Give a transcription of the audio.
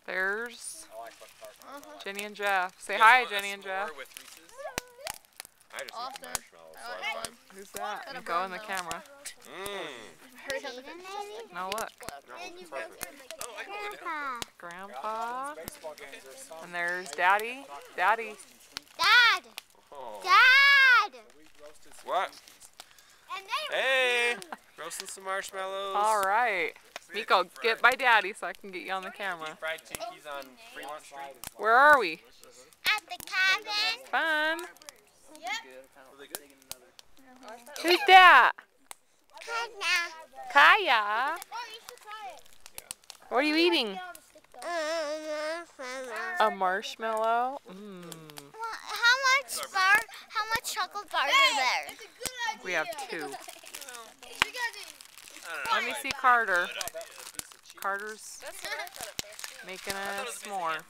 There's Jenny and Jeff. Say hi, Jenny and Jeff. I just eat the marshmallows, so I'm fine. Who's that? You go in the camera. No, look. Grandpa. And there's Daddy. Daddy. Dad! Oh. Dad! What? Hey! Roasting some marshmallows. All right. Miko, get by Daddy so I can get you on the camera. Fried Tinkies on Fremont Street. Where are we? At the cabin. Fun. Yep. Who's that? Kaya. Kaya. Oh, you should try it. What are you eating? A marshmallow? How much chocolate bars are there? We have 2. Let me see Carter. Carter's making a s'more.